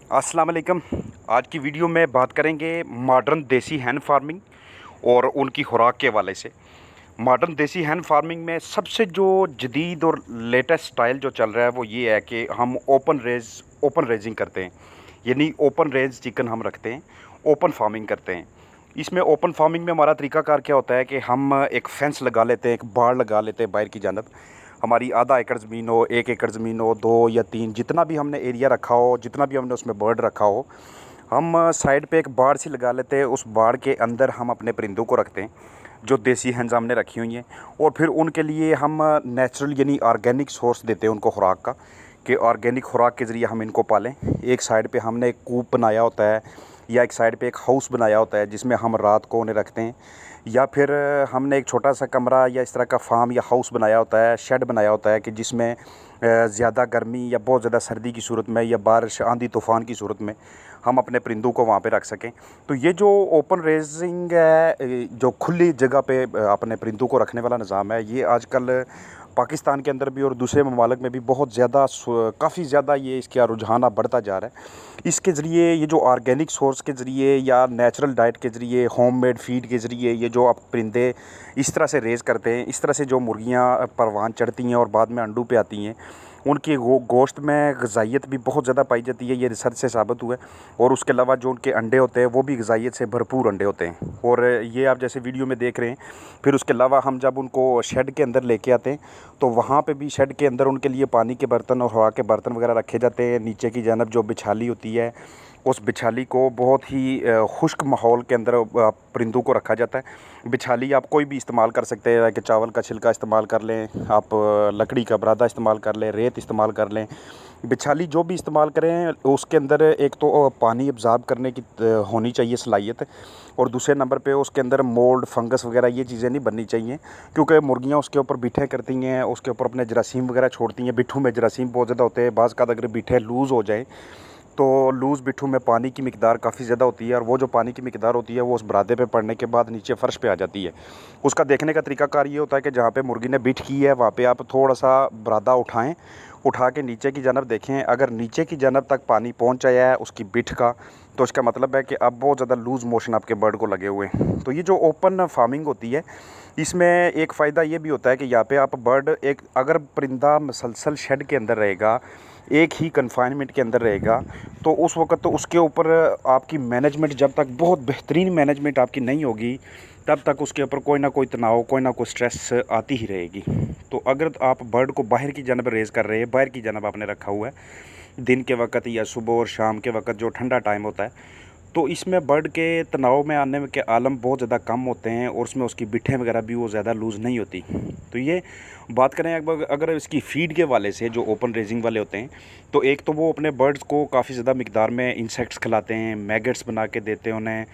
अस्सलाम वालेकुम। आज की वीडियो में बात करेंगे मॉडर्न देसी हैन फार्मिंग और उनकी खुराक के हवाले से। मॉडर्न देसी हैन फार्मिंग में सबसे जो जदीद और लेटेस्ट स्टाइल जो चल रहा है वो ये है कि हम ओपन रेजिंग करते हैं, यानी ओपन रेज चिकन हम रखते हैं, ओपन फार्मिंग करते हैं। इसमें ओपन फार्मिंग में हमारा तरीकाकार क्या होता है कि हम एक फेंस लगा लेते हैं, एक बाड़ लगा लेते हैं बाहर की जानब। हमारी आधा एकड़ ज़मीन हो, 1 एकड़ ज़मीन हो, 2 या 3, जितना भी हमने एरिया रखा हो, जितना भी हमने उसमें बर्ड रखा हो, हम साइड पे एक बाड़ सी लगा लेते हैं। उस बाड़ के अंदर हम अपने परिंदों को रखते हैं जो देसी हंस हमने रखी हुई हैं, और फिर उनके लिए हम नेचुरल यानी ऑर्गेनिक सोर्स देते हैं उनको खुराक का, कि ऑर्गेनिक खुराक के ज़रिए हम इनको पालें। एक साइड पे हमने एक कूप बनाया होता है या एक साइड पे एक हाउस बनाया होता है जिसमें हम रात को उन्हें रखते हैं, या फिर हमने एक छोटा सा कमरा या इस तरह का फार्म या हाउस बनाया होता है, शेड बनाया होता है कि जिसमें ज़्यादा गर्मी या बहुत ज़्यादा सर्दी की सूरत में या बारिश आंधी तूफ़ान की सूरत में हम अपने परिंदों को वहाँ पे रख सकें। तो ये जो ओपन रेजिंग है, जो खुली जगह पे अपने परिंदों को रखने वाला निज़ाम है, ये आजकल पाकिस्तान के अंदर भी और दूसरे ममालिक में भी बहुत ज़्यादा काफ़ी ज़्यादा ये इसका रुझान अब बढ़ता जा रहा है। इसके ज़रिए ये जो ऑर्गेनिक सोर्स के ज़रिए या नेचुरल डाइट के ज़रिए, होममेड फीड के ज़रिए ये जो आप परिंदे इस तरह से रेज़ करते हैं, इस तरह से जो मुर्गियाँ परवान चढ़ती हैं और बाद में अंडों पे आती हैं, उनकी गोश्त में ग़िज़ाइयत भी बहुत ज़्यादा पाई जाती है। ये रिसर्च से साबित हुआ है। और उसके अलावा जो उनके अंडे होते हैं वो भी ग़िज़ाइयत से भरपूर अंडे होते हैं। और ये आप जैसे वीडियो में देख रहे हैं। फिर उसके अलावा हम जब उनको शेड के अंदर लेके आते हैं तो वहाँ पे भी शेड के अंदर उनके लिए पानी के बर्तन और हवा के बर्तन वगैरह रखे जाते हैं। नीचे की जानब जो बिछाली होती है, उस बिछाली को बहुत ही खुश्क माहौल के अंदर परिंदों को रखा जाता है। बिछाली आप कोई भी इस्तेमाल कर सकते हैं, कि चावल का छिलका इस्तेमाल कर लें, आप लकड़ी का बरादा इस्तेमाल कर लें, रेत इस्तेमाल कर लें। बिछाली जो भी इस्तेमाल करें उसके अंदर एक तो पानी अब्ज़ॉर्ब करने की होनी चाहिए सलाहियत, और दूसरे नंबर पे उसके अंदर मोल्ड, फंगस वगैरह ये चीज़ें नहीं बननी चाहिए, क्योंकि मुर्गियाँ उसके ऊपर बिठे करती हैं, उसके ऊपर अपने जरासीम वगैरह छोड़ती हैं। बिट्ठू में जरासीम बहुत ज़्यादा होते हैं। बाज़ का अगर बिठे लूज़ हो जाए तो लूज़ बिट्ठू में पानी की मिकदार काफ़ी ज़्यादा होती है, और वो जो पानी की मिकदार होती है वो उस बरादे पे पड़ने के बाद नीचे फ़र्श पे आ जाती है। उसका देखने का तरीकाकार ये होता है कि जहाँ पे मुर्गी ने बिठ की है वहाँ पे आप थोड़ा सा बरादा उठाएं, उठा के नीचे की जानब देखें। अगर नीचे की जानब तक पानी पहुँच आया है उसकी बिठ का, तो इसका मतलब है कि अब बहुत ज़्यादा लूज़ मोशन आपके बर्ड को लगे हुए हैं। तो ये जो ओपन फार्मिंग होती है, इसमें एक फ़ायदा ये भी होता है कि यहाँ पे आप बर्ड, एक अगर परिंदा मुसलसल शेड के अंदर रहेगा, एक ही कन्फाइनमेंट के अंदर रहेगा, तो उस वक़्त तो उसके ऊपर आपकी मैनेजमेंट, जब तक बहुत बेहतरीन मैनेजमेंट आपकी नहीं होगी तब तक उसके ऊपर कोई ना कोई तनाव, कोई ना कोई स्ट्रेस आती ही रहेगी। तो अगर आप बर्ड को बाहर की जानब रेज़ कर रहे हैं, बाहर की जानब आपने रखा हुआ है दिन के वक़्त या सुबह और शाम के वक़्त जो ठंडा टाइम होता है, तो इसमें बर्ड के तनाव में आने के आलम बहुत ज़्यादा कम होते हैं, और उसमें उसकी बिट्ठें वगैरह भी वो ज़्यादा लूज़ नहीं होती। तो ये बात करें अगर इसकी फ़ीड के वाले से, जो ओपन रेजिंग वाले होते हैं, तो एक तो वो अपने बर्ड्स को काफ़ी ज़्यादा मिकदार में इंसेक्ट्स खिलाते हैं, मैगट्स बना के देते हैं उन्हें,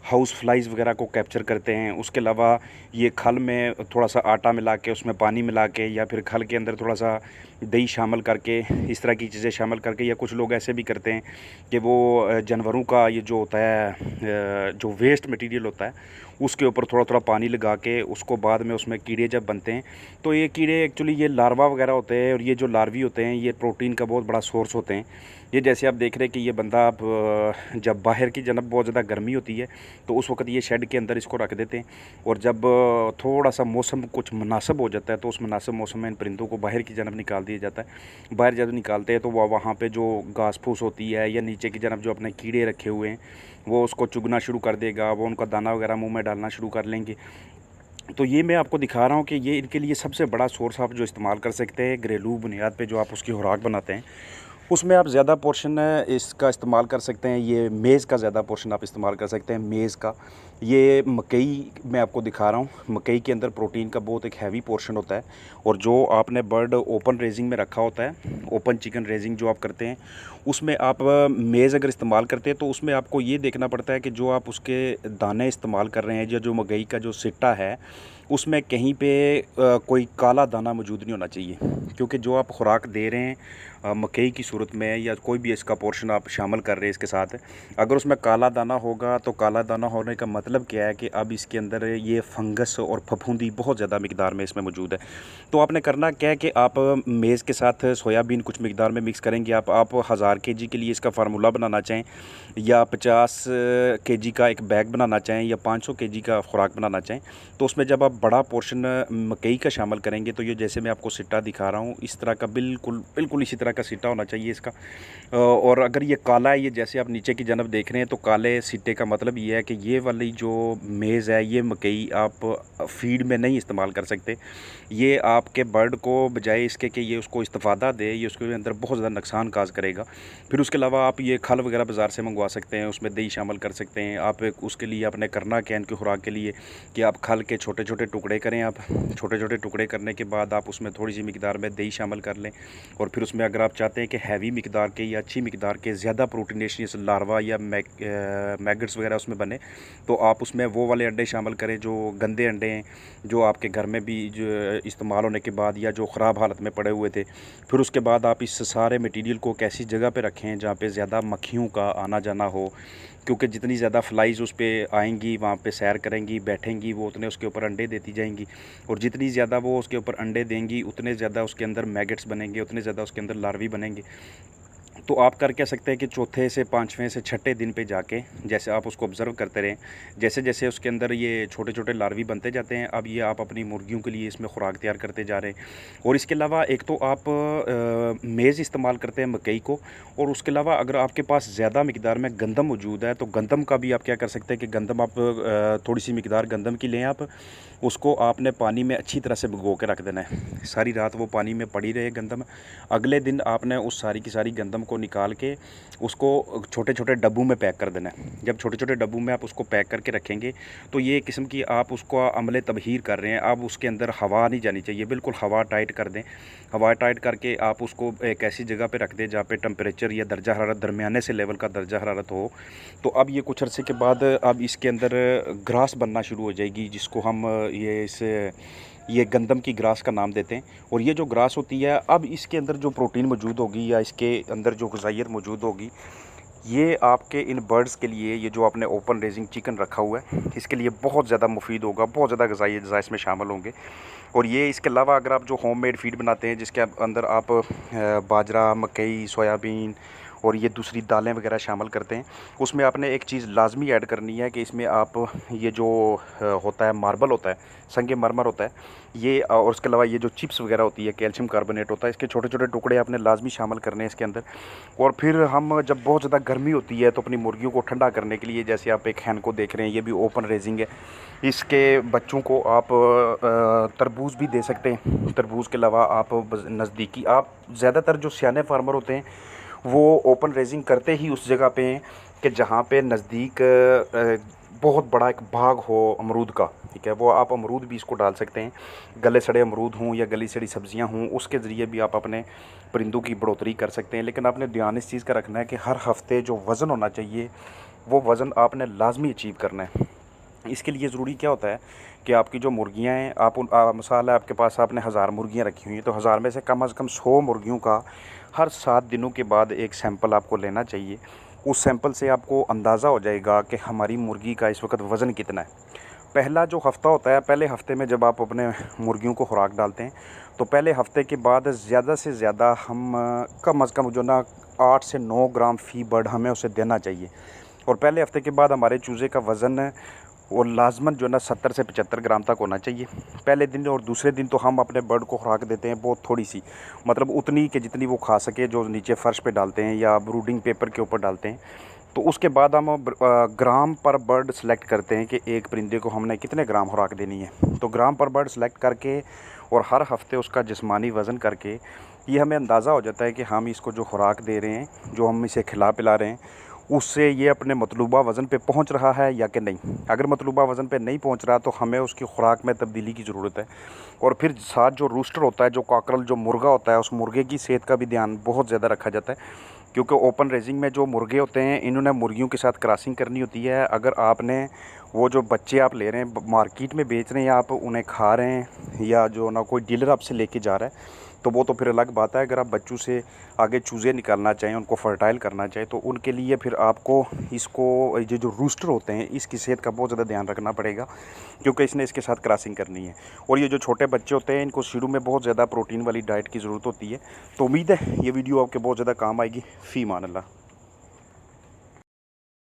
हाउस फ्लाइज़ वगैरह को कैप्चर करते हैं। उसके अलावा ये खल में थोड़ा सा आटा मिला के, उसमें पानी मिला के, या फिर खल के अंदर थोड़ा सा दही शामिल करके, इस तरह की चीज़ें शामिल करके, या कुछ लोग ऐसे भी करते हैं कि वो जानवरों का ये जो होता है, जो वेस्ट मटेरियल होता है, उसके ऊपर थोड़ा थोड़ा पानी लगा के उसको बाद में उसमें कीड़े जब बनते हैं, तो ये कीड़े एक्चुअली ये लार्वा वगैरह होते हैं, और ये जो लार्वी होते हैं ये प्रोटीन का बहुत बड़ा सोर्स होते हैं। ये जैसे आप देख रहे हैं कि ये बंदा अब जब बाहर की जनब बहुत ज़्यादा गर्मी होती है तो उस वक्त ये शेड के अंदर इसको रख देते हैं, और जब थोड़ा सा मौसम कुछ मुनासिब हो जाता है तो उस मुनासिब मौसम में इन परिंदों को बाहर की जनब निकाल दिया जाता है। बाहर जब निकालते हैं तो वह वहाँ पे जो घास फूस होती है या नीचे की जनब जो अपने कीड़े रखे हुए हैं वो उसको चुगना शुरू कर देगा, वो उनका दाना वगैरह मुँह में डालना शुरू कर लेंगे। तो ये मैं आपको दिखा रहा हूँ कि ये इनके लिए सबसे बड़ा सोर्स आप जो इस्तेमाल कर सकते हैं घरेलू बुनियाद पे, जो आप उसकी खुराक बनाते हैं उसमें आप ज़्यादा पोर्शन इसका इस्तेमाल कर सकते हैं। ये मेज़ का ज़्यादा पोर्शन आप इस्तेमाल कर सकते हैं, मेज़ का। ये मकई मैं आपको दिखा रहा हूँ, मकई के अंदर प्रोटीन का बहुत एक हैवी पोर्शन होता है, और जो आपने बर्ड ओपन रेजिंग में रखा होता है, ओपन चिकन रेजिंग जो आप करते हैं, उसमें आप मेज़ अगर इस्तेमाल करते हैं तो उसमें आपको ये देखना पड़ता है कि जो आप उसके दाने इस्तेमाल कर रहे हैं या जो मकई का जो सिट्टा है उसमें कहीं पे कोई काला दाना मौजूद नहीं होना चाहिए, क्योंकि जो आप खुराक दे रहे हैं मकई की सूरत में या कोई भी इसका पोर्शन आप शामिल कर रहे हैं इसके साथ, अगर उसमें काला दाना होगा तो काला दाना होने का मतलब क्या है कि अब इसके अंदर ये फंगस और फफूंदी बहुत ज़्यादा मिकदार में इसमें मौजूद है। तो आपने करना क्या है कि आप मेज़ के साथ सोयाबीन कुछ मिकदार में मिक्स करेंगे। आप 1000 केजी के लिए इसका फार्मूला बनाना चाहें या 50 केजी का एक बैग बनाना चाहें या 500 केजी का खुराक बनाना चाहें, तो उसमें जब आप बड़ा पोर्शन मकई का शामिल करेंगे तो ये जैसे मैं आपको सिट्टा दिखा रहा हूँ इस तरह का बिल्कुल इसी तरह का सिट्टा होना चाहिए इसका। और अगर ये काला है, ये जैसे आप नीचे की जानब देख रहे हैं, तो काले सिट्टे का मतलब ये है कि ये वाली जो मेज़ है ये मकई आप फीड में नहीं इस्तेमाल कर सकते। ये आपके बर्ड को बजाय इसके कि ये उसको इस्तेफादा दे, ये उसके अंदर बहुत ज़्यादा नुकसान काज करेगा। फिर उसके अलावा आप ये खल वगैरह बाज़ार से मंगवा सकते हैं, उसमें दही शामिल कर सकते हैं। आप उसके लिए आपने करना क्या इनकी खुराक के लिए कि आप खल के छोटे छोटे टुकड़े करें। आप छोटे छोटे टुकड़े करने के बाद आप उसमें थोड़ी सी मिकदार में दही शामिल कर लें। और फिर उसमें अगर आप चाहते हैं कि हैवी मिकदार के या अच्छी मिकदार के ज़्यादा प्रोटीनेशियस लार्वा या मैगट्स वगैरह उसमें बने, तो आप उसमें वो वाले अंडे शामिल करें जो गंदे अंडे हैं, जो आपके घर में भी जो इस्तेमाल होने के बाद या जो ख़राब हालत में पड़े हुए थे। फिर उसके बाद आप इस सारे मटेरियल को कैसी जगह पे रखें जहाँ पे ज़्यादा मक्खियों का आना जाना हो, क्योंकि जितनी ज़्यादा फ्लाइज उस पर आएंगी, वहाँ पे सैर करेंगी, बैठेंगी, वो उतने उसके ऊपर अंडे देती जाएंगी। और जितनी ज़्यादा वो उसके ऊपर अंडे देंगी उतने ज़्यादा उसके अंदर मैगट्स बनेंगे, उतने ज़्यादा उसके अंदर लार्वी बनेंगे। तो आप कर कह सकते हैं कि चौथे से 5वें से 6ठे दिन पे जाके जैसे आप उसको ऑब्ज़र्व करते रहें, जैसे जैसे उसके अंदर ये छोटे छोटे लार्वी बनते जाते हैं, अब ये आप अपनी मुर्गियों के लिए इसमें खुराक तैयार करते जा रहे हैं। और इसके अलावा एक तो आप मेज़ इस्तेमाल करते हैं मकई को, और उसके अलावा अगर आपके पास ज़्यादा मिकदार में गंदम मौजूद है तो गंदम का भी आप क्या कर सकते हैं कि गंदम आप थोड़ी सी मिकदार गंदम की लें, आप उसको आपने पानी में अच्छी तरह से भिगो के रख देना है। सारी रात वो पानी में पड़ी रहे गंदम। अगले दिन आपने उस सारी की सारी गंदम को निकाल के उसको छोटे छोटे डब्बों में पैक कर देना है। जब छोटे छोटे डब्बों में आप उसको पैक करके रखेंगे तो ये किस्म की आप उसको अमले तबहीर कर रहे हैं। अब उसके अंदर हवा नहीं जानी चाहिए, बिल्कुल हवा टाइट कर दें। हवा टाइट करके आप उसको एक ऐसी जगह पे रख दें जहाँ पे टेम्परेचर या दर्जा हरारत दरमियाने से लेवल का दर्जा हरारत हो। तो अब ये कुछ अरसे के बाद अब इसके अंदर ग्रास बनना शुरू हो जाएगी, जिसको हम ये गंदम की ग्रास का नाम देते हैं। और ये जो ग्रास होती है, अब इसके अंदर जो प्रोटीन मौजूद होगी या इसके अंदर जो ग़िज़ाइयत मौजूद होगी, ये आपके इन बर्ड्स के लिए, ये जो आपने ओपन रेजिंग चिकन रखा हुआ है, इसके लिए बहुत ज़्यादा मुफीद होगा। बहुत ज़्यादा ग़िज़ाई अज़्ज़ा इसमें शामिल होंगे। और ये इसके अलावा अगर आप जो होममेड फीड बनाते हैं जिसके अंदर आप बाजरा, मकई, सोयाबीन और ये दूसरी दालें वगैरह शामिल करते हैं, उसमें आपने एक चीज़ लाजमी ऐड करनी है कि इसमें आप ये जो होता है मार्बल होता है, संगे मरमर होता है ये, और उसके अलावा ये जो चिप्स वगैरह होती है, कैल्शियम कार्बोनेट होता है, इसके छोटे छोटे टुकड़े आपने लाजमी शामिल करने हैं इसके अंदर। और फिर हम जब बहुत ज़्यादा गर्मी होती है तो अपनी मुर्गियों को ठंडा करने के लिए, जैसे आप एक हैन को देख रहे हैं, ये भी ओपन रेजिंग है, इसके बच्चों को आप तरबूज भी दे सकते हैं। तरबूज के अलावा आप नज़दीकी, आप ज़्यादातर जो सियाने फार्मर होते हैं वो ओपन रेजिंग करते ही उस जगह पे हैं कि जहाँ पे नज़दीक बहुत बड़ा एक बाग हो अमरूद का, ठीक है, वो आप अमरूद भी इसको डाल सकते हैं। गले सड़े अमरूद हों या गली सड़ी सब्ज़ियाँ हों, उसके ज़रिए भी आप अपने परिंदों की बढ़ोतरी कर सकते हैं। लेकिन आपने ध्यान इस चीज़ का रखना है कि हर हफ़्ते जो वज़न होना चाहिए वो वज़न आपने लाजमी अचीव करना है। इसके लिए ज़रूरी क्या होता है कि आपकी जो मुर्गियाँ हैं, आप मिसाल है आपके पास आपने 1000 मुर्गियाँ रखी हुई हैं, तो 1000 में से कम 100 मुर्गियों का हर 7 दिनों के बाद एक सैंपल आपको लेना चाहिए। उस सैंपल से आपको अंदाज़ा हो जाएगा कि हमारी मुर्गी का इस वक्त वज़न कितना है। पहला जो हफ़्ता होता है, पहले हफ़्ते में जब आप अपने मुर्गियों को खुराक डालते हैं तो पहले हफ़्ते के बाद ज़्यादा से ज़्यादा हम कम अज़ कम जो ना 8 से 9 ग्राम फ़ी बर्ड हमें उसे देना चाहिए। और पहले हफ़्ते के बाद हमारे चूज़े का वज़न और लाजमन जो है ना 70 से 75 ग्राम तक होना चाहिए पहले दिन। और दूसरे दिन तो हम अपने बर्ड को खुराक देते हैं बहुत थोड़ी सी, मतलब उतनी कि जितनी वो खा सके, जो नीचे फ़र्श पे डालते हैं या ब्रूडिंग पेपर के ऊपर डालते हैं। तो उसके बाद हम ग्राम पर बर्ड सेलेक्ट करते हैं कि एक परिंदे को हमने कितने ग्राम खुराक देनी है। तो ग्राम पर बर्ड सेलेक्ट करके और हर हफ़्ते उसका जिस्मानी वज़न करके ये हमें अंदाज़ा हो जाता है कि हम इसको जो खुराक दे रहे हैं, जो हम इसे खिला पिला रहे हैं, उससे ये अपने मतलूबा वज़न पे पहुंच रहा है या कि नहीं। अगर मतलूबा वज़न पे नहीं पहुंच रहा तो हमें उसकी खुराक में तब्दीली की ज़रूरत है। और फिर साथ जो रूस्टर होता है, जो कॉकरल, जो मुर्गा होता है, उस मुर्गे की सेहत का भी ध्यान बहुत ज़्यादा रखा जाता है, क्योंकि ओपन रेजिंग में जो मुर्गे होते हैं इन्होंने मुर्गियों के साथ क्रॉसिंग करनी होती है। अगर आपने वो जो बच्चे आप ले रहे हैं, मार्केट में बेच रहे हैं, या आप उन्हें खा रहे हैं, या जो ना कोई डीलर आपसे लेके जा रहा है, तो वो तो फिर अलग बात है। अगर आप बच्चों से आगे चूज़े निकालना चाहें, उनको फर्टाइल करना चाहें, तो उनके लिए फिर आपको इसको ये जो रूस्टर होते हैं इसकी सेहत का बहुत ज़्यादा ध्यान रखना पड़ेगा, क्योंकि इसने इसके साथ क्रॉसिंग करनी है। और ये जो छोटे बच्चे होते हैं इनको शुरू में बहुत ज़्यादा प्रोटीन वाली डाइट की ज़रूरत होती है। तो उम्मीद है ये वीडियो आपके बहुत ज़्यादा काम आएगी। फ़ी मान अल्लाह।